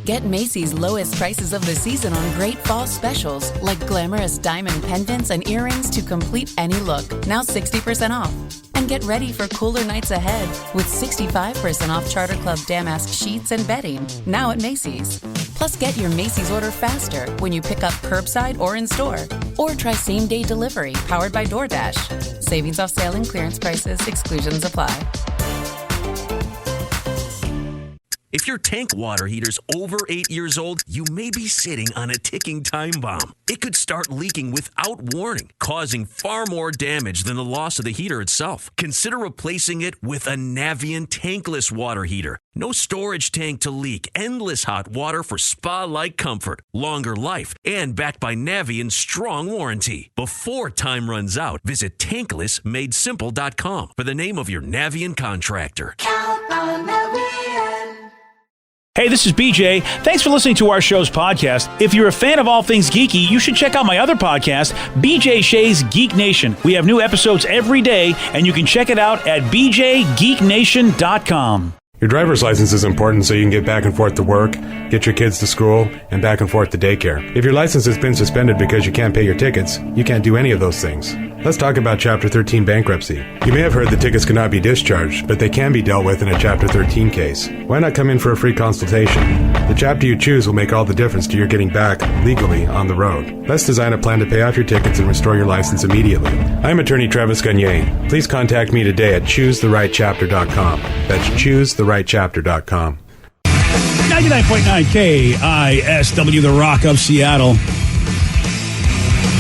Get Macy's lowest prices of the season on great fall specials like glamorous diamond pendants and earrings to complete any look. Now 60% off. And get ready for cooler nights ahead with 65% off Charter Club Damask sheets and bedding now at Macy's. Plus, get your Macy's order faster when you pick up curbside or in store. Or try same-day delivery powered by DoorDash. Savings off sale and clearance prices. Exclusions apply. If your tank water heater's over 8 years old, you may be sitting on a ticking time bomb. It could start leaking without warning, causing far more damage than the loss of the heater itself. Consider replacing it with a Navien tankless water heater. No storage tank to leak, endless hot water for spa-like comfort, longer life, and backed by Navien's strong warranty. Before time runs out, visit tanklessmadesimple.com for the name of your Navien contractor. Count on Navien. Hey, this is BJ. Thanks for listening to our show's podcast. If you're a fan of all things geeky, you should check out my other podcast, BJ Shea's Geek Nation. We have new episodes every day, and you can check it out at bjgeeknation.com. Your driver's license is important so you can get back and forth to work, get your kids to school, and back and forth to daycare. If your license has been suspended because you can't pay your tickets, you can't do any of those things. Let's talk about Chapter 13 bankruptcy. You may have heard the tickets cannot be discharged, but they can be dealt with in a Chapter 13 case. Why not come in for a free consultation? The chapter you choose will make all the difference to your getting back legally on the road. Let's design a plan to pay off your tickets and restore your license immediately. I'm attorney Travis Gagne. Please contact me today at choosetherightchapter.com. That's choosetherightchapter.com. 99.9 KISW, the Rock of Seattle.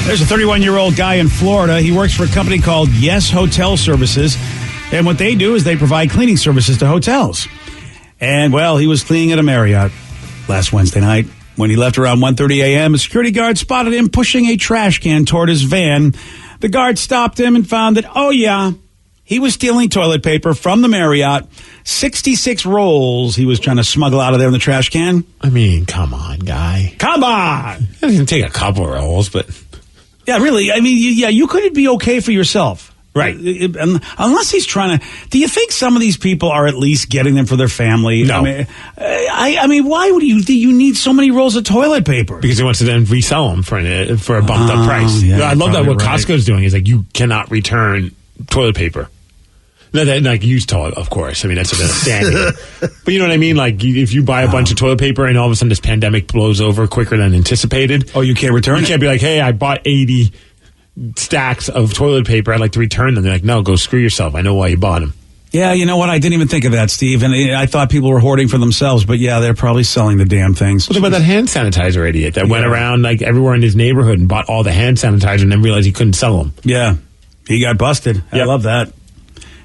There's a 31-year-old guy in Florida. He works for a company called Yes Hotel Services. And what they do is they provide cleaning services to hotels. And, well, he was cleaning at a Marriott last Wednesday night. When he left around 1:30 a.m., a security guard spotted him pushing a trash can toward his van. The guard stopped him and found that, oh, yeah, he was stealing toilet paper from the Marriott. 66 rolls he was trying to smuggle out of there in the trash can. I mean, come on, guy. Come on! It doesn't take a couple rolls, but... Yeah, really. I mean, you couldn't be okay for yourself. Right. Unless he's trying to... Do you think some of these people are at least getting them for their family? No. I mean, why would you need so many rolls of toilet paper? Because he wants to then resell them for a bumped up price. Yeah, I love that what right. Costco's doing is like you cannot return toilet paper. No, like used toilet, of course. I mean, that's a standard. But you know what I mean? Like, if you buy a bunch of toilet paper and all of a sudden this pandemic blows over quicker than anticipated. Oh, you can't return it? You can't be like, hey, I bought 80 stacks of toilet paper. I'd like to return them. They're like, no, go screw yourself. I know why you bought them. Yeah, you know what? I didn't even think of that, Steve. And I thought people were hoarding for themselves. But, yeah, they're probably selling the damn things. What about that hand sanitizer idiot that went around like everywhere in his neighborhood and bought all the hand sanitizer and then realized he couldn't sell them? Yeah, he got busted. Yep. I love that.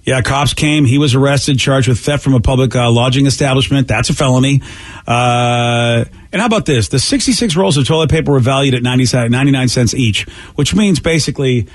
Yeah, cops came. He was arrested, charged with theft from a public lodging establishment. That's a felony. And how about this? The 66 rolls of toilet paper were valued at 99 cents each, which means basically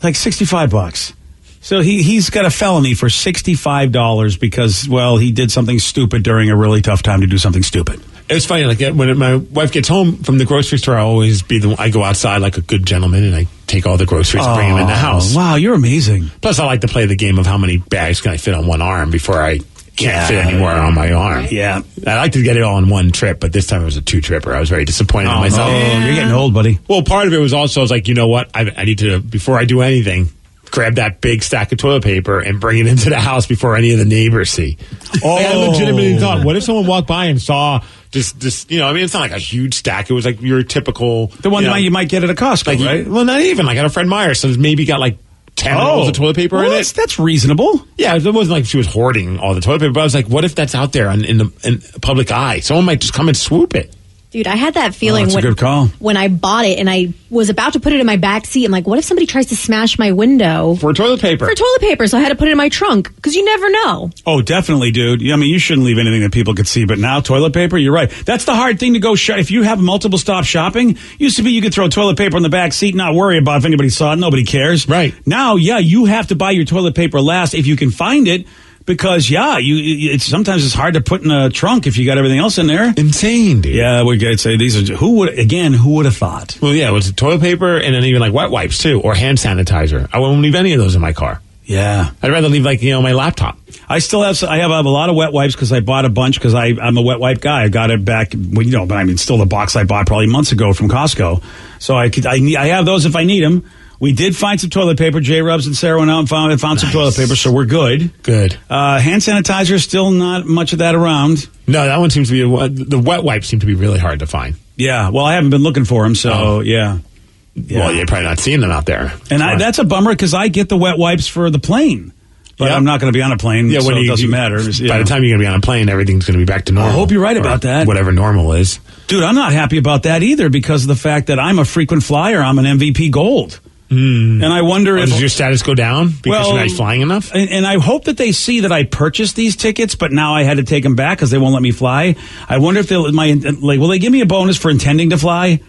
like $65. So he's got a felony for $65 because, well, he did something stupid during a really tough time to do something stupid. It was funny, like when my wife gets home from the grocery store, I go outside like a good gentleman and I take all the groceries and bring them in the house. Wow, you're amazing. Plus, I like to play the game of how many bags can I fit on one arm before I can't fit anymore on my arm. Yeah. I like to get it all in one trip, but this time it was a two-tripper. I was very disappointed in myself. Oh, you're getting old, buddy. Well, part of it was also, I was like, you know what? I need to, before I do anything, grab that big stack of toilet paper and bring it into the house before any of the neighbors see. Oh. I legitimately thought, what if someone walked by and saw just you know, I mean, it's not like a huge stack. It was like your typical... The one you might get at a Costco, like, right? Well, not even. Like at a Fred Meyer, so maybe got like 10 rolls of toilet paper in it. That's reasonable. Yeah, it wasn't like she was hoarding all the toilet paper, but I was like, what if that's out there in the public eye? Someone might just come and swoop it. Dude, I had that feeling a good call. When I bought it and I was about to put it in my back seat. I'm like, what if somebody tries to smash my window? For toilet paper. So I had to put it in my trunk because you never know. Oh, definitely, dude. I mean, you shouldn't leave anything that people could see. But now toilet paper, you're right. That's the hard thing to go shop. If you have multiple stop shopping, used to be you could throw toilet paper in the back seat, not worry about if anybody saw it. Nobody cares. Right. Now, yeah, you have to buy your toilet paper last if you can find it. Because, sometimes it's hard to put in a trunk if you got everything else in there. Insane, dude. Yeah, we could say who would have thought? Well, yeah, it was toilet paper and then even like wet wipes, too, or hand sanitizer. I won't leave any of those in my car. Yeah. I'd rather leave my laptop. I still have I have a lot of wet wipes because I bought a bunch because I'm a wet wipe guy. I got it back, but I mean, still the box I bought probably months ago from Costco. So I have those if I need them. We did find some toilet paper. J-Rubs and Sarah went out and found some toilet paper, so we're good. Good. Hand sanitizer, still not much of that around. No, that one seems to be the wet wipes seem to be really hard to find. Yeah, well, I haven't been looking for them, so yeah. Well, you're probably not seeing them out there. And that's a bummer because I get the wet wipes for the plane. But I'm not going to be on a plane, so it doesn't matter. By the time you're going to be on a plane, everything's going to be back to normal. I hope you're right about that. Whatever normal is. Dude, I'm not happy about that either because of the fact that I'm a frequent flyer. I'm an MVP Gold. And I wonder if... Does your status go down because you're not flying enough? And I hope that they see that I purchased these tickets, but now I had to take them back because they won't let me fly. I wonder if will they give me a bonus for intending to fly?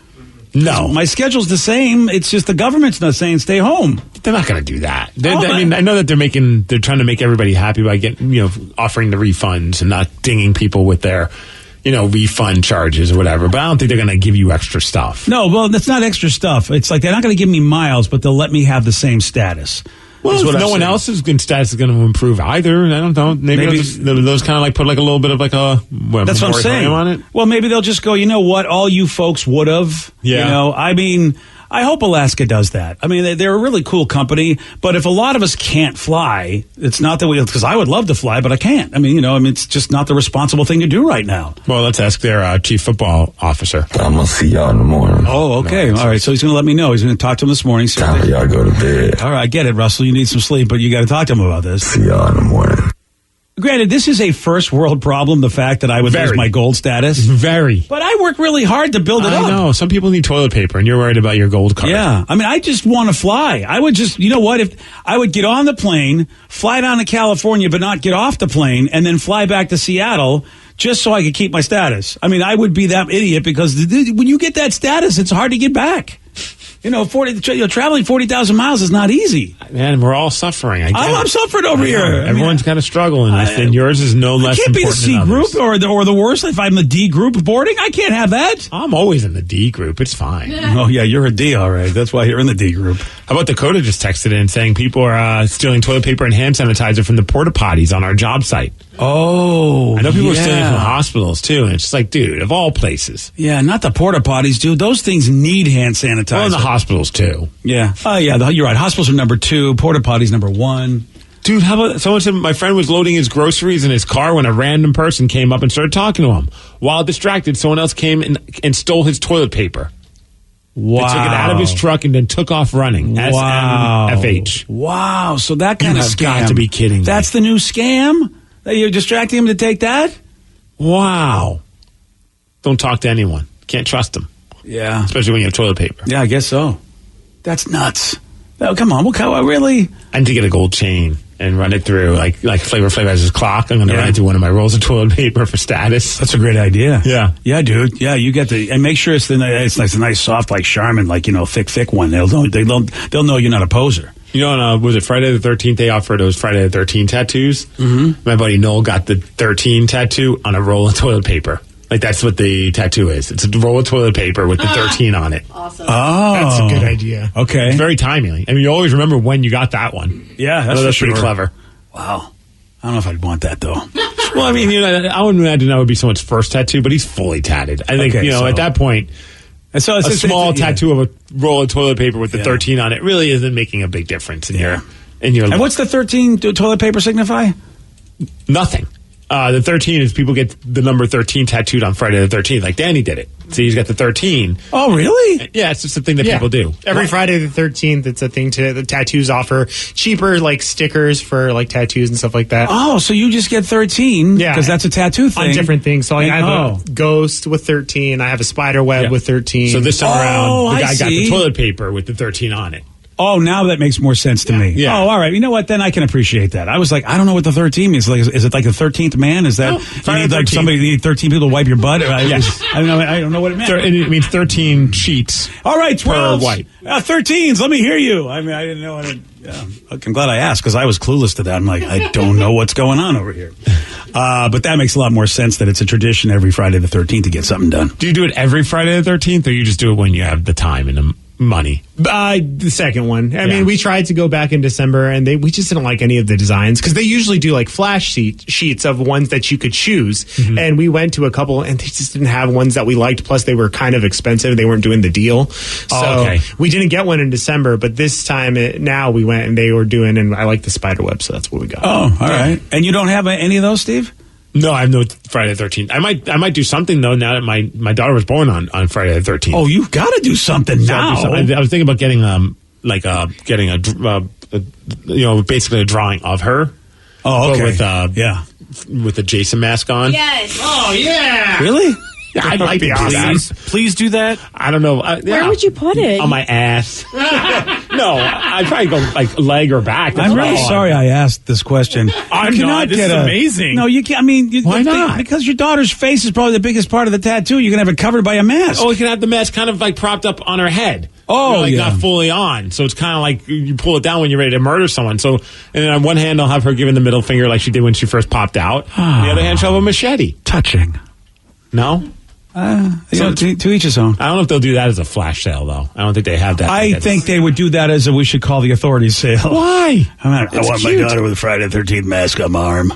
No. My schedule's the same. It's just the government's not saying stay home. They're not going to do that. I mean, I know that they're trying to make everybody happy by offering the refunds and not dinging people with their, refund charges or whatever. But I don't think they're going to give you extra stuff. No, well, that's not extra stuff. It's like they're not going to give me miles, but they'll let me have the same status. Well, if no one else's status is going to improve either. I don't know. Maybe those kind of put a little bit of that's what I'm saying. On it. Well, maybe they'll just go, you know what? All you folks would have. Yeah. I mean, I hope Alaska does that. I mean, they're a really cool company, but if a lot of us can't fly, it's not that because I would love to fly, but I can't. I mean, it's just not the responsible thing to do right now. Well, let's ask their chief football officer. I'm going to see y'all in the morning. Oh, okay. All right. So he's going to let me know. He's going to talk to him this morning. Time for y'all go to bed. All right. I get it, Russell. You need some sleep, but you got to talk to him about this. See y'all in the morning. Granted, this is a first world problem, the fact that I would lose my gold status. Very. But I work really hard to build it up. I know. Some people need toilet paper, and you're worried about your gold card. Yeah. I mean, I just want to fly. I would just, if I would get on the plane, fly down to California, but not get off the plane, and then fly back to Seattle just so I could keep my status. I mean, I would be that idiot because when you get that status, it's hard to get back. Traveling 40,000 miles is not easy. Man, we're all suffering. I'm suffering over here. Everyone's kind of struggling, and yours is no less important. I can't be the C group or the worst. If I'm the D group boarding, I can't have that. I'm always in the D group. It's fine. Oh yeah, you're a D, all right. That's why you're in the D group. How about Dakota just texted in saying people are stealing toilet paper and hand sanitizer from the porta potties on our job site. Oh, I know people are stealing from hospitals too, and it's just like, dude, of all places. Yeah, not the porta potties, dude. Those things need hand sanitizer. Well, in the hospitals too. Yeah. Oh, yeah. You're right. Hospitals are number 2. Porta potties number 1. Dude, how about someone said my friend was loading his groceries in his car when a random person came up and started talking to him. While distracted, someone else came and stole his toilet paper. Wow. They took it out of his truck and then took off running. Wow. SMFH. Wow. So that kind of scam. You have got to be kidding me. That's the new scam? That you're distracting him to take that? Wow. Don't talk to anyone. Can't trust them. Yeah. Especially when you have toilet paper. Yeah, I guess so. That's nuts. Oh, come on. Really? I need to get a gold chain and run it through, like Flavor Flav has his clock. I'm going to run it through one of my rolls of toilet paper for status. That's a great idea. Yeah. Yeah, dude. Yeah, you get and make sure it's a nice soft, like Charmin, thick one. They'll know you're not a poser. Was it Friday the 13th? They offered those Friday the 13th tattoos. Mm-hmm. My buddy Noel got the 13 tattoo on a roll of toilet paper. Like, that's what the tattoo is. It's a roll of toilet paper with the 13 on it. Awesome. Oh. That's a good idea. Okay. It's very timely. I mean, you always remember when you got that one. Yeah, that's pretty clever. Wow. I don't know if I'd want that, though. Well, I mean, I wouldn't imagine that would be someone's first tattoo, but he's fully tatted. I think, at that point, a small tattoo of a roll of toilet paper with the 13 on it really isn't making a big difference in your And what's the 13 toilet paper signify? Nothing. The 13 is people get the number 13 tattooed on Friday the 13th, like Danny did it. So he's got the 13. Oh, really? Yeah, it's just a thing that people do. Every Friday the 13th, it's a thing the tattoos offer cheaper, stickers for tattoos and stuff like that. Oh, so you just get 13 because that's a tattoo thing. On different things. So I have a ghost with 13. I have a spider web with 13. So this time around, the guy got the toilet paper with the 13 on it. Oh, now that makes more sense to me. Yeah. Oh, all right. You know what? Then I can appreciate that. I was like, I don't know what the 13 means. Is it like the 13th man? Is that you need 13 people to wipe your butt? Yes. I don't know what it meant. It means 13 sheets. All right, 12 per wipe. 13s. Let me hear you. I mean, I didn't know what I'm glad I asked because I was clueless to that. I'm like, I don't know what's going on over here. But that makes a lot more sense that it's a tradition every Friday the 13th to get something done. Do you do it every Friday the 13th, or you just do it when you have the time money? The second one. I mean, we tried to go back in December, and we just didn't like any of the designs because they usually do like flash sheets of ones that you could choose. Mm-hmm. And we went to a couple, and they just didn't have ones that we liked. Plus, they were kind of expensive. They weren't doing the deal, so we didn't get one in December. But this time, now we went, and they were doing. And I like the spider web, so that's what we got. Oh, all right. And you don't have any of those, Steve? No, I have no Friday the 13th. I might do something though. Now that my daughter was born on Friday the 13th. Oh, you've got to do something now. I was thinking about getting basically a drawing of her. Oh, okay. With a Jason mask on. Yes. Oh yeah. Really? I'd like to do that. Please do that. I don't know. Where would you put it? On my ass. No, I'd probably go like leg or back. I'm really sorry I asked this question. I'm not. This is amazing. No, you can't. I mean, why not? Because your daughter's face is probably the biggest part of the tattoo. You're gonna have it covered by a mask. Oh, you can have the mask kind of like propped up on her head. Oh, not fully on. So it's kind of like you pull it down when you're ready to murder someone. So, and then on one hand, I'll have her giving the middle finger like she did when she first popped out. On the other hand, she'll have a machete. Touching. No? To each his own. I don't know if they'll do that as a flash sale, though. I don't think they have that. I think they would do that as a we should call the authorities sale. Why? I want my daughter with a Friday the 13th mask on my arm.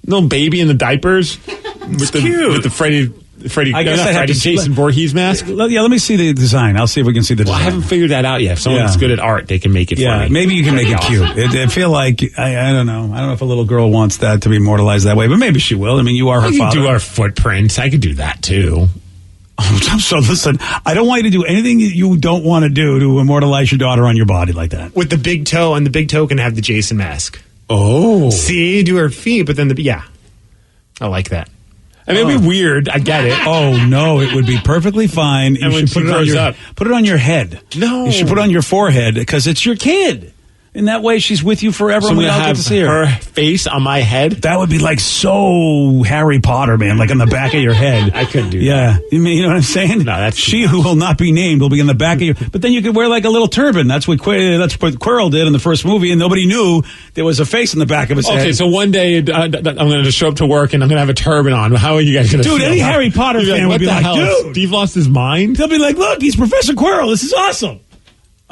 Little baby in the diapers. With the Freddie, I guess I have to Jason Voorhees mask. Let me see the design. I'll see if we can see the design. Well, I haven't figured that out yet. If someone's good at art, they can make it for me. Maybe you can make it cute. I feel like, I don't know. I don't know if a little girl wants that to be immortalized that way, but maybe she will. I mean, you are her father. I could do our footprints. I could do that, too. So listen, I don't want you to do anything you don't want to do to immortalize your daughter on your body like that. With the big toe, and the big toe can have the Jason mask. Oh. See, do her feet, but then I like that. I mean, it'd be weird. I get it. Oh no, it would be perfectly fine. You should put it on your head. No, you should put it on your forehead because it's your kid. In that way, she's with you forever. So and we all get to see her face on my head. That would be like so Harry Potter, man. Like on the back of your head. I couldn't do that. Yeah, you know what I'm saying? No, that's she who will not be named will be in the back of your. But then you could wear like a little turban. That's what Quirrell did in the first movie, and nobody knew there was a face in the back of his head. Okay, so one day I'm going to just show up to work and I'm going to have a turban on. How are you guys going to? Dude, any Harry Potter fan would be like, dude, Steve lost his mind. They'll be like, look, he's Professor Quirrell. This is awesome.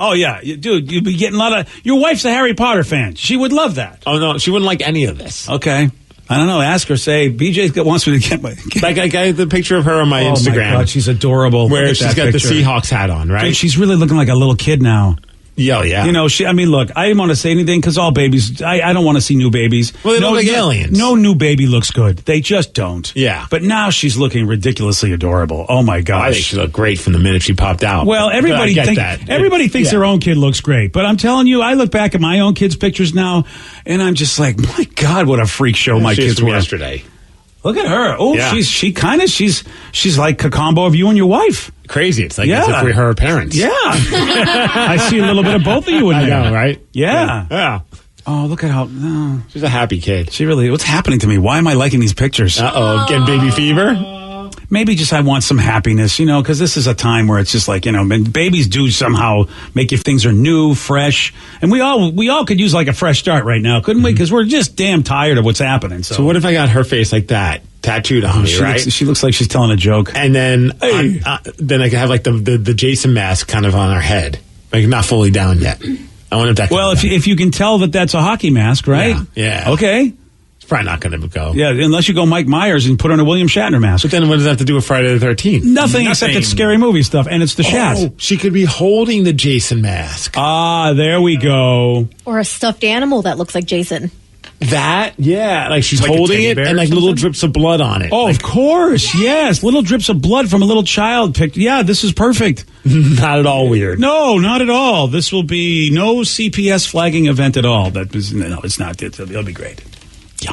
Oh, yeah. Dude, you'd be getting a lot of... Your wife's a Harry Potter fan. She would love that. Oh, no. She wouldn't like any of this. Okay. I don't know. Ask her. Say, BJ wants me to get my... I got the picture of her on my Instagram. Oh, my God. She's adorable. Where she's got the Seahawks hat on, right? Dude, she's really looking like a little kid now. Yeah. You know, look, I didn't want to say anything because all babies, I don't want to see new babies. Well, they look like aliens. No new baby looks good. They just don't. Yeah. But now she's looking ridiculously adorable. Oh, my gosh. I think she looked great from the minute she popped out. Well, everybody thinks their own kid looks great. But I'm telling you, I look back at my own kids' pictures now, and I'm just like, my God, what a freak show my kids were. Yesterday. Look at her. Oh, yeah. She's like a combo of you and your wife. Crazy. It's like as if we're her parents. Yeah. I see a little bit of both of you in there. I know, right? Yeah. Oh, look at how... She's a happy kid. She really... What's happening to me? Why am I liking these pictures? Uh-oh. Getting baby fever? Maybe just I want some happiness, because this is a time where it's just like, babies do somehow make you things are new, fresh. And we all could use like a fresh start right now, couldn't we? Because we're just damn tired of what's happening. So what if I got her face like that? Tattooed on me, right? She looks like she's telling a joke. And then then I could have like the Jason mask kind of on her head. Like not fully down yet. I wonder if that Well, if you can tell that's a hockey mask, right? Yeah. Okay. It's probably not going to go. Yeah, unless you go Mike Myers and put on a William Shatner mask. But then what does that have to do with Friday the 13th? Nothing except it's scary movie stuff, and it's the Shat. She could be holding the Jason mask. Ah, there we go. Or a stuffed animal that looks like Jason. That, yeah, like she's like holding it and like little drips of blood on it. Oh, like, of course, yes, little drips of blood from a little child picked. Yeah, this is perfect. Not at all weird. No, not at all. This will be no CPS flagging event at all. No, it's not. It'll be great. Yeah.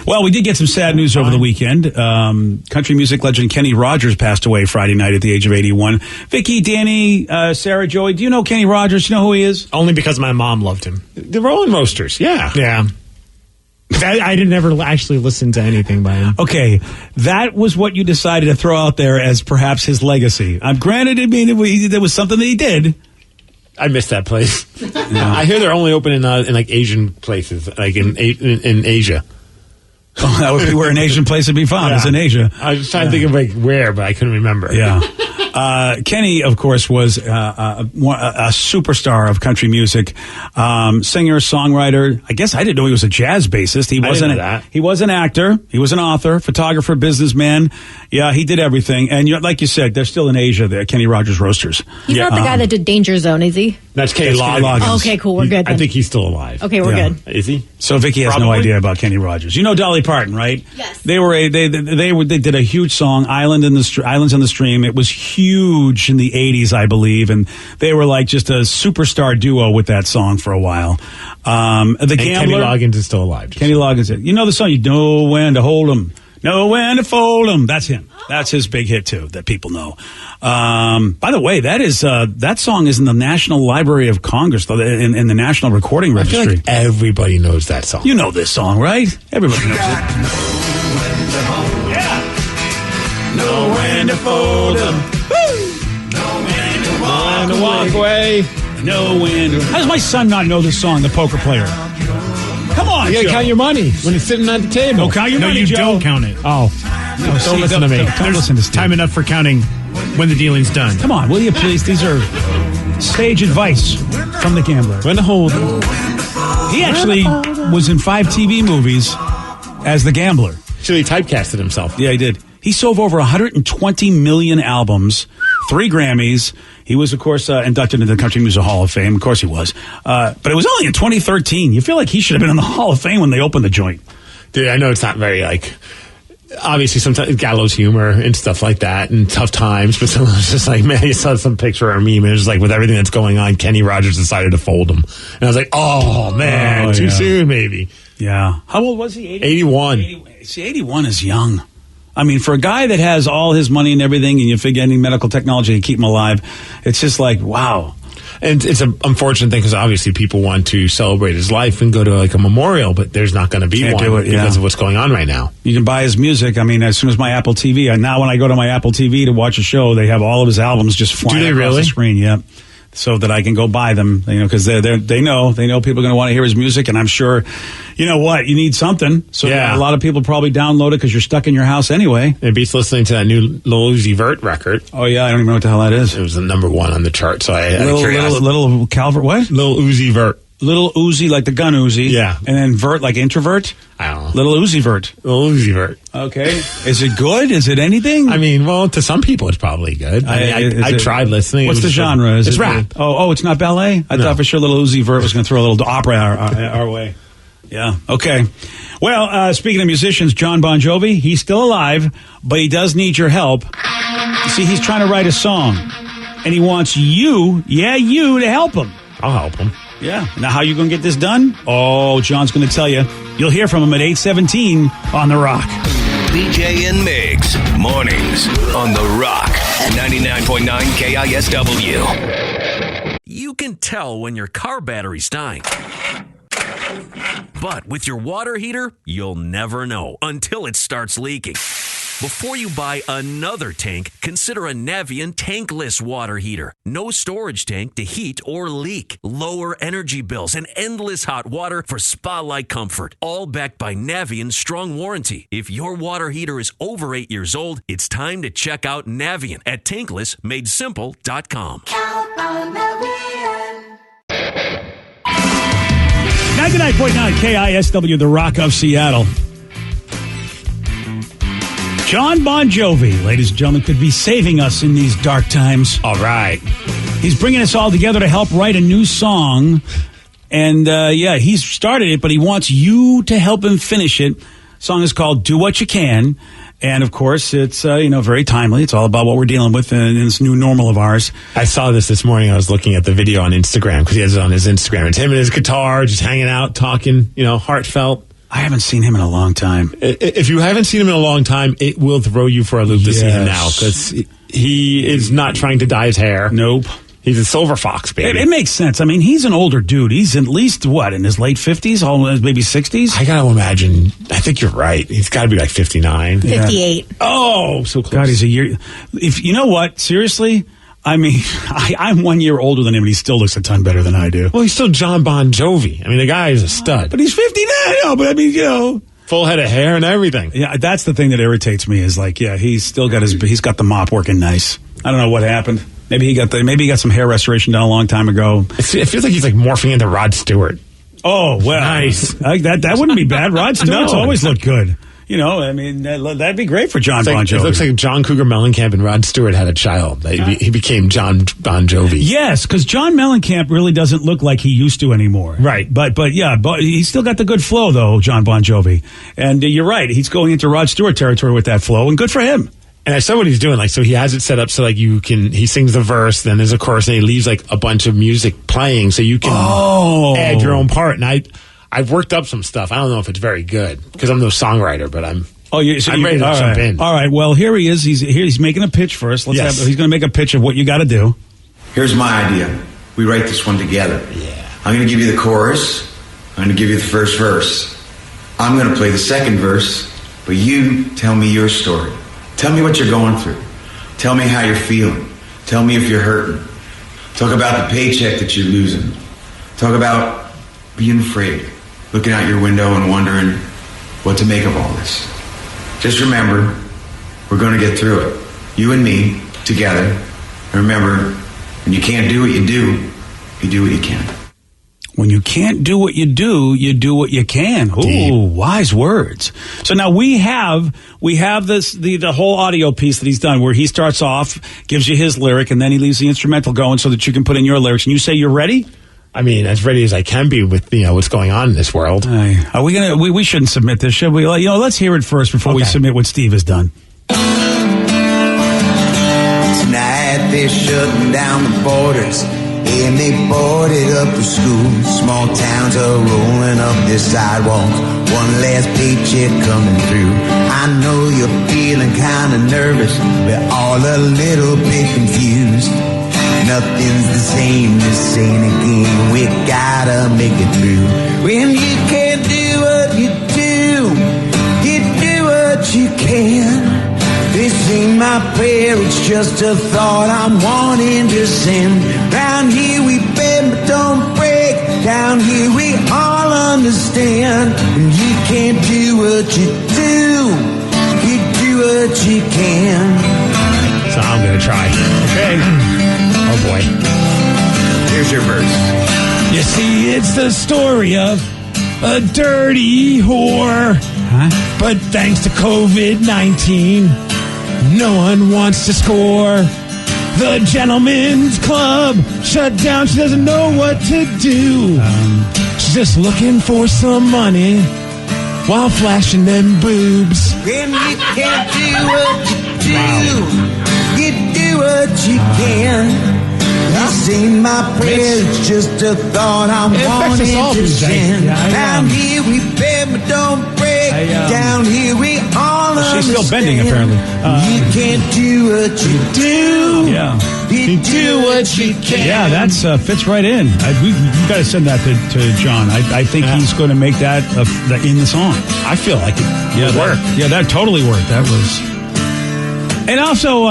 Well, we did get some sad news over the weekend. Country music legend Kenny Rogers passed away Friday night at the age of 81. Vicky, Danny, Sarah, Joey, do you know Kenny Rogers? You know who he is? Only because my mom loved him. The Rolling Roasters, yeah. Yeah. I didn't ever actually listen to anything by him. Okay, that was what you decided to throw out there as perhaps his legacy. Granted, there was something that he did. I missed that place. Yeah. I hear they're only open in like Asian places, like in Asia. Oh, that would be where an Asian place would be found. Yeah. It's in Asia. I was trying to think of like where, but I couldn't remember. Yeah. Kenny, of course, was a superstar of country music, singer, songwriter. I guess I didn't know he was a jazz bassist. He wasn't that. He was an actor. He was an author, photographer, businessman. Yeah, he did everything. And like you said, they're still in Asia. The Kenny Rogers Roasters. He's not the guy that did Danger Zone, is he? That's Kenny Loggins. Oh, okay, cool. We're good. I think he's still alive. Okay, we're good. Is he? So Vicky has no idea about Kenny Rogers. You know Dolly Parton, right? Yes. They did a huge song, Islands in the Stream. It was huge in the 80s, I believe, and they were like just a superstar duo with that song for a while. The Gambler. Kenny Loggins is still alive. Kenny Loggins. You know the song, You Know When to Hold 'Em. Know when to fold 'em. That's him. That's his big hit too, that people know. By the way, that song is in the National Library of Congress, in the National Recording Registry. I feel like everybody knows that song. You know this song, right? Everybody knows it. Yeah. Know when to fold 'em. Know when to walk away. Know when to... How does my son not know this song, The Poker Player? Come on, you gotta Joe. count your money when it's sitting at the table. No, count your money, you Joe. don't count it. Oh, no, don't listen to me. Don't listen to Steve. Time enough for counting when the dealing's done. Come on, will you please? These are sage advice from the Gambler. When to hold. He actually was in 5 TV movies as the Gambler. So he typecasted himself. Yeah, he did. He sold over 120 million albums, 3 Grammys. He was, of course, inducted into the Country Music Hall of Fame. Of course he was. But it was only in 2013. You feel like he should have been in the Hall of Fame when they opened the joint. Dude, I know it's not very, obviously sometimes gallows humor and stuff like that and tough times, but someone's just like, man, you saw some picture or meme and it's like with everything that's going on, Kenny Rogers decided to fold him. And I was like, oh, man, too soon, maybe. Yeah. How old was he? 81. See, 81 is young. I mean, for a guy that has all his money and everything, and you figure any medical technology to keep him alive, it's just like, wow. And it's an unfortunate thing because obviously people want to celebrate his life and go to a memorial, but there's not going to be one because of what's going on right now. You can buy his music. I mean, as soon as my Apple TV, now when I go to my Apple TV to watch a show, they have all of his albums just flying across the screen. Yeah. So that I can go buy them, because they know people are going to want to hear his music, and I'm sure, you know what, you need something. So a lot of people probably download it because you're stuck in your house anyway. It beats listening to that new Lil Uzi Vert record. Oh yeah, I don't even know what the hell that is. It was the #1 on the chart. So little Calvert, what? Lil Uzi Vert. Little Uzi, like the gun Uzi. Yeah. And then Vert, like introvert? I don't know. Little Uzi Vert. Lil Uzi Vert. Okay. Is it good? Is it anything? I mean, well, to some people it's probably good. I tried listening. What's the genre? It's rap. Oh, it's not ballet? I thought for sure Little Uzi Vert was going to throw a little opera our way. Yeah. Okay. Well, speaking of musicians, John Bon Jovi, he's still alive, but he does need your help. See, he's trying to write a song, and he wants you to help him. I'll help him. Yeah. Now, how you going to get this done? Oh, John's going to tell you. You'll hear from him at 8:17 on The Rock. BJ and Migs, mornings on The Rock, 99.9 KISW. You can tell when your car battery's dying. But with your water heater, you'll never know until it starts leaking. Before you buy another tank, consider a Navien tankless water heater. No storage tank to heat or leak. Lower energy bills and endless hot water for spa-like comfort. All backed by Navien's strong warranty. If your water heater is over 8 years old, it's time to check out Navien at tanklessmadesimple.com. Count on Navien. 99.9 KISW, The Rock of Seattle. John Bon Jovi, ladies and gentlemen, could be saving us in these dark times. All right. He's bringing us all together to help write a new song. And, he's started it, but he wants you to help him finish it. The song is called Do What You Can. And, of course, it's, very timely. It's all about what we're dealing with in this new normal of ours. I saw this morning. I was looking at the video on Instagram because he has it on his Instagram. It's him and his guitar just hanging out, talking, heartfelt. I haven't seen him in a long time. If you haven't seen him in a long time, it will throw you for a loop to see him now because he is not trying to dye his hair. Nope. He's a silver fox, baby. It makes sense. I mean, he's an older dude. He's at least, in his late 50s, maybe 60s? I got to imagine. I think you're right. He's got to be like 59. 58. Yeah. Oh, so close. God, he's a year. You know what? Seriously? I mean, I'm 1 year older than him, and he still looks a ton better than I do. Well, he's still John Bon Jovi. I mean, the guy is a stud. But he's 59. But I mean, full head of hair and everything. Yeah, that's the thing that irritates me is he's still got he's got the mop working nice. I don't know what happened. Maybe he got some hair restoration done a long time ago. It feels like he's like morphing into Rod Stewart. Oh, well. Nice. That wouldn't be bad. Rod Stewart's always looked good. You know, I mean, that'd be great for John Bon Jovi. It looks like John Cougar Mellencamp and Rod Stewart had a child. He became John Bon Jovi. Yes, because John Mellencamp really doesn't look like he used to anymore. Right. But he's still got the good flow, though, John Bon Jovi. And you're right. He's going into Rod Stewart territory with that flow, and good for him. And I saw what he's doing. Like, so he has it set up so like he sings the verse, then there's a chorus, and he leaves like a bunch of music playing so you can add your own part. And I've worked up some stuff. I don't know if it's very good because I'm no songwriter, but I'm ready to jump in. All right. Well, here he is. He's making a pitch first. He's going to make a pitch of what you got to do. Here's my idea. We write this one together. Yeah. I'm going to give you the chorus. I'm going to give you the first verse. I'm going to play the second verse, but you tell me your story. Tell me what you're going through. Tell me how you're feeling. Tell me if you're hurting. Talk about the paycheck that you're losing. Talk about being afraid, looking out your window and wondering what to make of all this. Just remember, we're going to get through it. You and me, together. And remember, when you can't do what you do what you can. When you can't do what you do what you can. Ooh, deep. Wise words. So now we have this the whole audio piece that he's done where he starts off, gives you his lyric, and then he leaves the instrumental going so that you can put in your lyrics. And you say you're ready? I mean, as ready as I can be with what's going on in this world. Are we gonna? We shouldn't submit this, should we? Let's hear it first before we submit what Steve has done. Tonight they're shutting down the borders, and they boarded up the schools. Small towns are rolling up their sidewalks. One last paycheck coming through. I know you're feeling kind of nervous. We're all a little bit confused. Nothing's the same, this ain't a game. We gotta make it through. When you can't do what you do what you can. This ain't my prayer, it's just a thought I'm wanting to send. Round here we bend but don't break. Down here we all understand. When you can't do what you do what you can. So I'm gonna try. Okay. Oh boy. Here's your verse. You see, it's the story of a dirty whore. But thanks to COVID-19, no one wants to score. The gentleman's club shut down. She doesn't know what to do. She's just looking for some money while flashing them boobs. When you can't do what you do what you can. This ain't my prayer, it's just a thought I'm wanting to send. Down here we bend but don't break. Down here we all understand. She's still bending, apparently. You can't do what you do. Yeah. You do what you can. Yeah, that's fits right in. We got to send that to John. I think he's going to make that in the song. I feel like it would work. Yeah, that totally worked. That was... And also...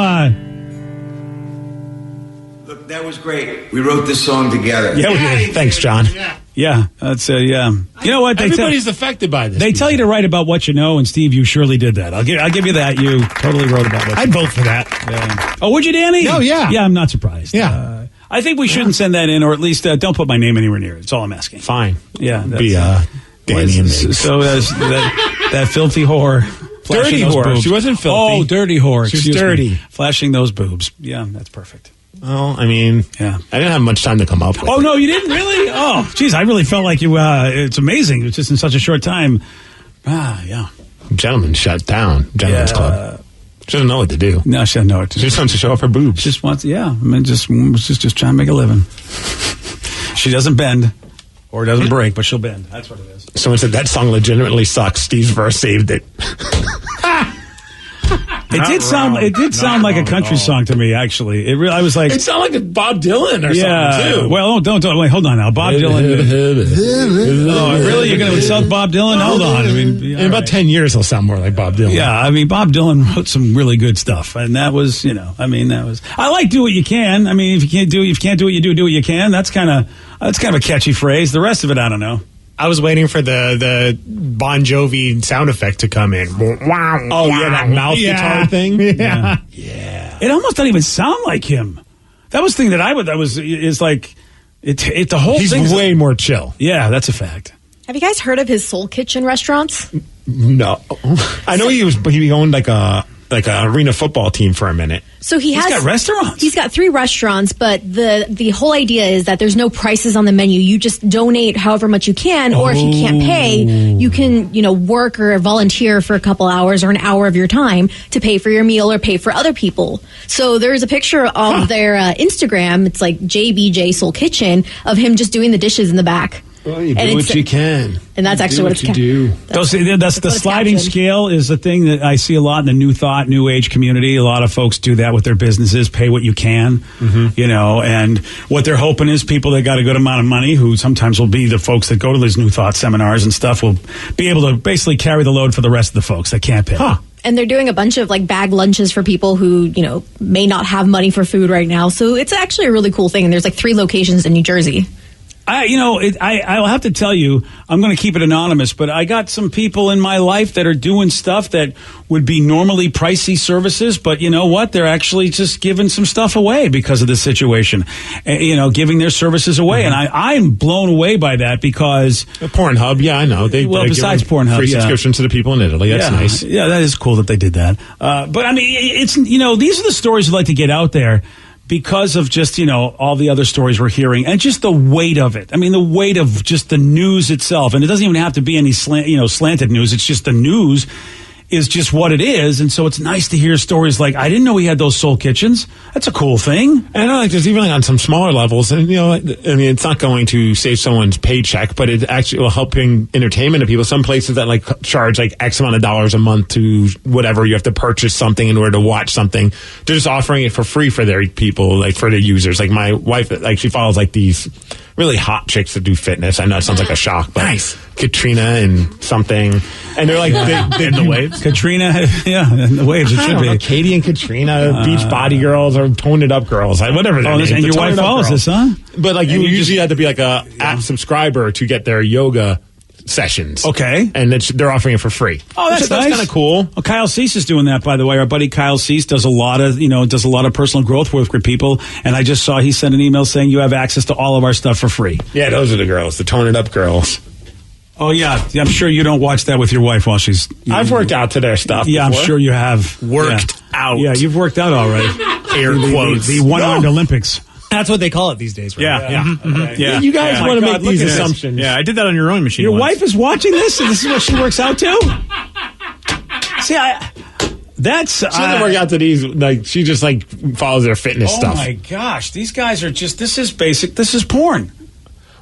Look, that was great. We wrote this song together. Yeah, we did. Thanks, John. Yeah, that's yeah. You know what? Everybody's affected by this. They tell you to write about what you know, and Steve, you surely did that. I'll give you that. You totally wrote about what. I'd vote for that. Yeah. Oh, would you, Danny? Oh, yeah. Yeah, I'm not surprised. Yeah. I think we shouldn't send that in, or at least don't put my name anywhere near it. That's all I'm asking. Fine. Yeah. Be Danny and Miggs. So that filthy whore. Dirty whore. Boobs. She wasn't filthy. Oh, dirty whore. She was dirty. Flashing those boobs. Yeah, that's perfect. Well, I mean, yeah. I didn't have much time to come up with it. No, you didn't really? Oh, geez, I really felt like you, it's amazing. It's just in such a short time. Yeah. Gentleman shut down. Gentleman's Club. She doesn't know what to do. No, she doesn't know what to do. She just wants to show off her boobs. Just wants, just trying to make a living. She doesn't bend or doesn't break, but she'll bend. That's what it is. Someone said that song legitimately sucks. Steve's verse saved it. It did sound like a country song to me. Actually, I was like, it sounded like a Bob Dylan or something too. Well, don't wait. Hold on now, Bob Dylan. Really, you're going to insult Bob Dylan? Hold on. I mean, in about 10 years, he'll sound more like Bob Dylan. Yeah, I mean, Bob Dylan wrote some really good stuff, and that was, I like "Do What You Can." I mean, if you can't do what you do what you can. That's kind of a catchy phrase. The rest of it, I don't know. I was waiting for the Bon Jovi sound effect to come in. Oh, yeah, that mouth guitar thing? Yeah. Yeah. It almost doesn't even sound like him. That was the thing is like, the whole thing. He's way more chill. Yeah, that's a fact. Have you guys heard of his Soul Kitchen restaurants? No. I know he owned like a arena football team for a minute. So he's got restaurants. He's got 3 restaurants, but the whole idea is that there's no prices on the menu. You just donate however much you can, or if you can't pay, you can, work or volunteer for a couple hours or an hour of your time to pay for your meal or pay for other people. So there's a picture on their Instagram. It's like JBJ Soul Kitchen of him just doing the dishes in the back. Well, you do what you can. And that's actually what it's you do. That's the sliding scale is the thing that I see a lot in the new thought, new age community. A lot of folks do that with their businesses, pay what you can, and what they're hoping is people that got a good amount of money, who sometimes will be the folks that go to these new thought seminars and stuff, will be able to basically carry the load for the rest of the folks that can't pay. And they're doing a bunch of bag lunches for people who, may not have money for food right now. So it's actually a really cool thing. And there's 3 locations in New Jersey. I'll have to tell you, I'm going to keep it anonymous, but I got some people in my life that are doing stuff that would be normally pricey services, but you know what? They're actually just giving some stuff away because of this situation, giving their services away. And I'm blown away by that because... Pornhub, yeah, I know. Besides Pornhub, free subscription to the people in Italy. That's nice. Yeah, that is cool that they did that. But I mean, it's, these are the stories we like to get out there, because of just, all the other stories we're hearing and just the weight of it. I mean, the weight of just the news itself. And it doesn't even have to be any slanted news. It's just the news is just what it is. And so it's nice to hear stories like, I didn't know we had those soul kitchens. That's a cool thing. And I know there's even on some smaller levels, and it's not going to save someone's paycheck, but it actually will help bring entertainment to people. Some places that charge X amount of dollars a month to whatever, you have to purchase something in order to watch something. They're just offering it for free for their people, for their users. Like my wife, she follows these really hot chicks that do fitness. I know it sounds like a shock, but nice. Katrina and something. And they're in the waves. Katrina, yeah, in the waves. It should be. Katie and Katrina, beach body girls or toned it up girls, whatever they're named. And your wife follows this, huh? But you usually have to be a app subscriber to get their yoga sessions. Okay. And they're offering it for free. Oh, that's nice. That's kind of cool. Well, Kyle Cease is doing that, by the way. Our buddy Kyle Cease does a lot of personal growth work with people. And I just saw he sent an email saying you have access to all of our stuff for free. Yeah, those are the girls, the tone it up girls. Oh, yeah. I'm sure you don't watch that with your wife while she's... I've worked out to their stuff before. I'm sure you have. Worked out. Yeah, you've worked out all right. Air quotes. The one-armed Olympics. That's what they call it these days, right? Yeah. Mm-hmm. Yeah. You guys want to make these assumptions. Yeah, I did that on your own machine. Your wife is watching this, and this is what she works out to? See, she doesn't work out to these. She just follows their fitness stuff. Oh my gosh, these guys are just. This is basic. This is porn.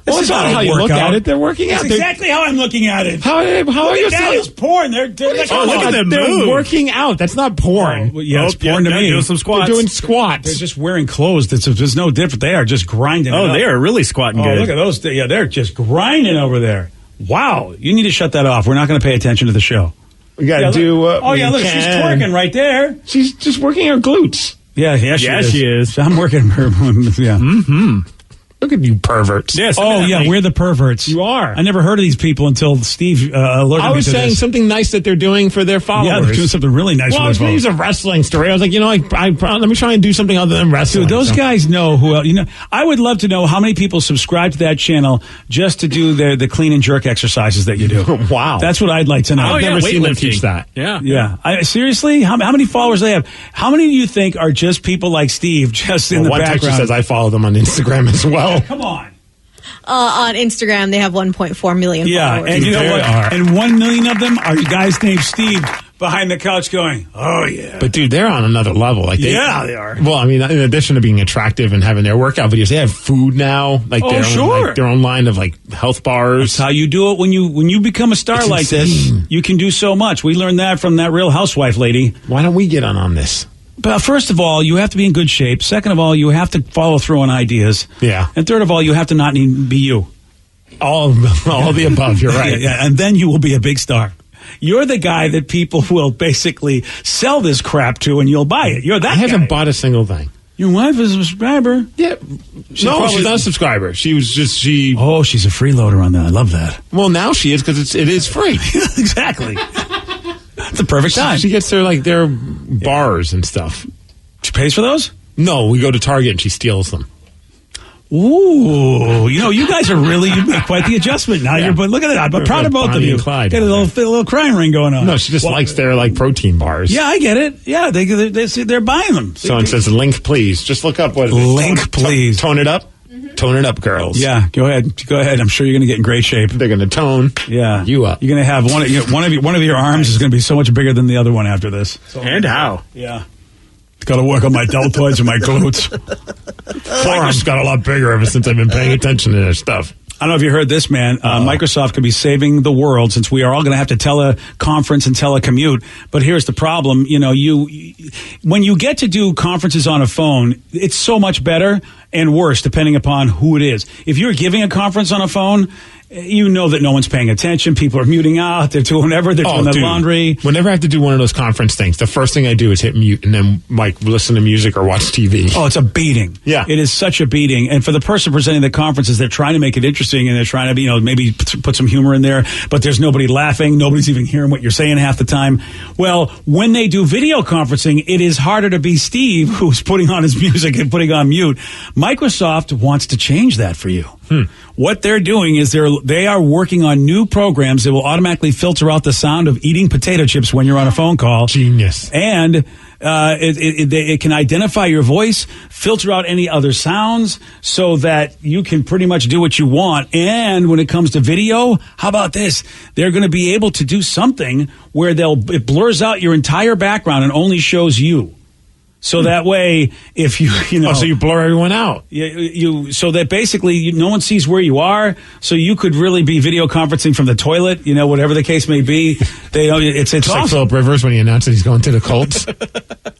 Well, it's not how you look at it. They're working out. That's exactly how I'm looking at it. How are you saying it's porn? They're look at them They're move. working out. That's not porn. It's porn to me. Doing some squats. They're doing squats. They're just wearing clothes. There's no different. They are just grinding. Oh, they are really squatting good. Look at those. Yeah, they're just grinding over there. Wow. You need to shut that off. We're not going to pay attention to the show. We got to do what look, she's twerking right there. She's just working her glutes. Yeah, she is. I'm working her. Yeah. Mm-hmm. Look at you perverts. Yes. Oh, yeah, we're the perverts. You are. I never heard of these people until Steve alerted me to this. I was saying something nice that they're doing for their followers. Yeah, they're doing something really nice for their followers. I was going to use a wrestling story. I was like, let me try and do something other than wrestling. Dude, those guys know who else. I would love to know how many people subscribe to that channel just to do the clean and jerk exercises that you do. Wow. That's what I'd like to know. I've never seen them teach that. Yeah. Yeah. Seriously? How many followers do they have? How many do you think are just people like Steve just in the background? One texter says I follow them on Instagram as well. Come on. On Instagram, they have 1.4 million followers. And you know what? And 1 million of them are guys named Steve behind the couch going, oh, yeah. But, dude, they're on another level. They are. Well, I mean, in addition to being attractive and having their workout videos, they have food now. Their own line of, health bars. That's how you do it when you become a star like this. You can do so much. We learned that from that Real Housewife lady. Why don't we get on this? But first of all, you have to be in good shape. Second of all, you have to follow through on ideas. Yeah. And third of all, you have to not need be you. All the above, you're right. Yeah, and then you will be a big star. You're the guy that people will basically sell this crap to, and you'll buy it. You're that guy. I haven't bought a single thing. Your wife is a subscriber? Yeah. She's not a subscriber. She. Oh, she's a freeloader on that. I love that. Well, now she is because it is free. Exactly. It's the perfect time. She gets their bars and stuff. She pays for those? No, we go to Target and she steals them. Ooh, you guys are really, you make quite the adjustment now. Yeah. But look at that. I'm proud of both of you. Clyde, Got a little crime ring going on. No, she just likes their protein bars. Yeah, I get it. Yeah, they're buying them. Someone says link, please. Just look up what it is. Link, please. Tone it up. Tone it up, girls. Yeah, go ahead. I'm sure you're going to get in great shape. They're going to tone you up. You're going to have one of your arms is going to be so much bigger than the other one after this. And how? Yeah. Got to work on my deltoids and my glutes. Forearms got a lot bigger ever since I've been paying attention to their stuff. I don't know if you heard this, man. Microsoft could be saving the world since we are all going to have to teleconference and telecommute. But here's the problem. When you get to do conferences on a phone, it's so much better and worse depending upon who it is. If you're giving a conference on a phone, you know that no one's paying attention. People are muting out. They're doing whatever. They're doing their laundry. Whenever I have to do one of those conference things, the first thing I do is hit mute and then listen to music or watch TV. Oh, it's a beating. Yeah. It is such a beating. And for the person presenting the conferences, they're trying to make it interesting and they're trying to, maybe put some humor in there, but there's nobody laughing. Nobody's even hearing what you're saying half the time. Well, when they do video conferencing, it is harder to be Steve, who's putting on his music and putting on mute. Microsoft wants to change that for you. What they're doing is they are working on new programs that will automatically filter out the sound of eating potato chips when you're on a phone call. Genius. And it can identify your voice, filter out any other sounds so that you can pretty much do what you want. And when it comes to video, how about this? They're going to be able to do something where it blurs out your entire background and only shows you. So that way, if so you blur everyone out. So that basically no one sees where you are. So you could really be video conferencing from the toilet, whatever the case may be. It's Just awesome. like Philip Rivers when he announced that he's going to the Colts.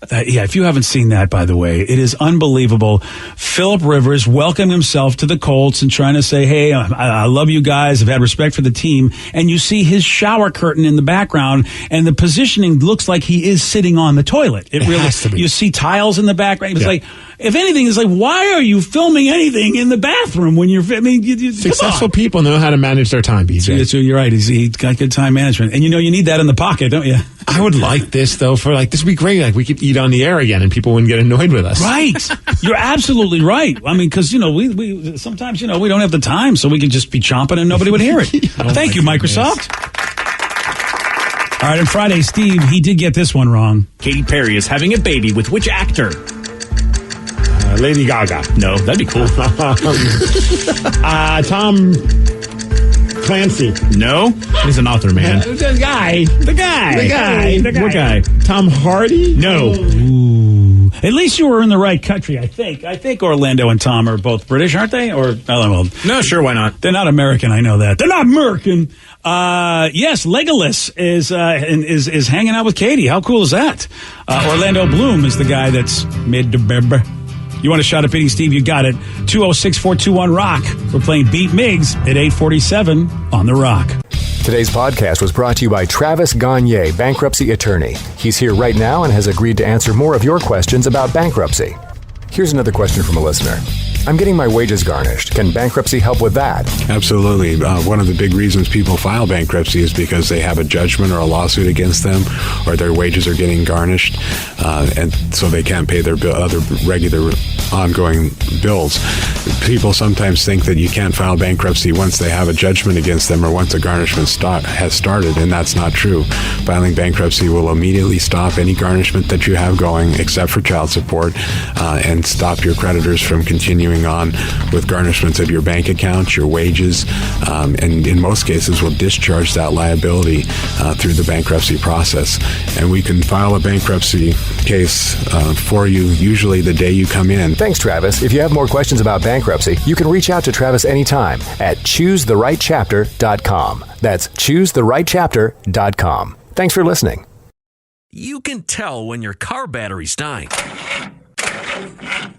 If you haven't seen that, by the way, it is unbelievable. Philip Rivers welcoming himself to the Colts and trying to say, hey, I love you guys. I've had respect for the team. And you see his shower curtain in the background, and the positioning looks like he is sitting on the toilet. It really has to be. You see tiles in the background. It's like, if anything, it's like, why are you filming anything in the bathroom when you're? Successful people know how to manage their time, BJ. So you're right. He's got good time management, and you need that in the pocket, don't you? I would like this though. This would be great. Like we could eat on the air again, and people wouldn't get annoyed with us. Right. You're absolutely right. I mean, because we sometimes we don't have the time, so we could just be chomping and nobody would hear it. Thank you, Microsoft. All right, on Friday, Steve, he did get this one wrong. Katy Perry is having a baby with which actor? Lady Gaga. No, that'd be cool. Tom Clancy. No, he's an author, man. The guy. What guy? Tom Hardy? No. Ooh. At least you were in the right country, I think. I think Orlando and Tom are both British, aren't they? Or No, sure, why not? They're not American. I know that. They're not American. Yes, Legolas is hanging out with Katie. How cool is that? Orlando Bloom is the guy that's mid to bebber. You want a shot at beating Steve? You got it. 206-421-ROCK. We're playing Beat Miggs at 8:47 on The Rock. Today's podcast was brought to you by Travis Gagne, bankruptcy attorney. He's here right now and has agreed to answer more of your questions about bankruptcy. Here's another question from a listener. I'm getting my wages garnished. Can bankruptcy help with that? Absolutely. One of the big reasons people file bankruptcy is because they have a judgment or a lawsuit against them, or their wages are getting garnished, and so they can't pay their other regular ongoing bills. People sometimes think that you can't file bankruptcy once they have a judgment against them or once a garnishment has started, and that's not true. Filing bankruptcy will immediately stop any garnishment that you have going, except for child support, and stop your creditors from continuing on with garnishments of your bank account, your wages, and in most cases will discharge that liability through the bankruptcy process. And we can file a bankruptcy case for you usually the day you come in. Thanks, Travis. If you have more questions about bankruptcy, you can reach out to Travis anytime at choosetherightchapter.com. That's choosetherightchapter.com. Thanks for listening. You can tell when your car battery's dying.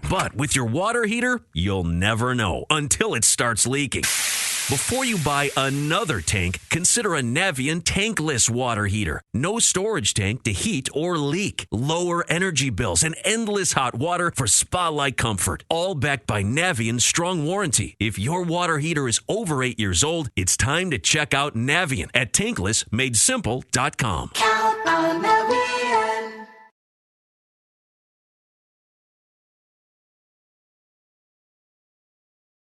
But with your water heater, you'll never know until it starts leaking. Before you buy another tank, consider a Navien tankless water heater. No storage tank to heat or leak. Lower energy bills and endless hot water for spa-like comfort. All backed by Navien's strong warranty. If your water heater is over 8 years old, it's time to check out Navien at tanklessmadesimple.com. Count on Navien.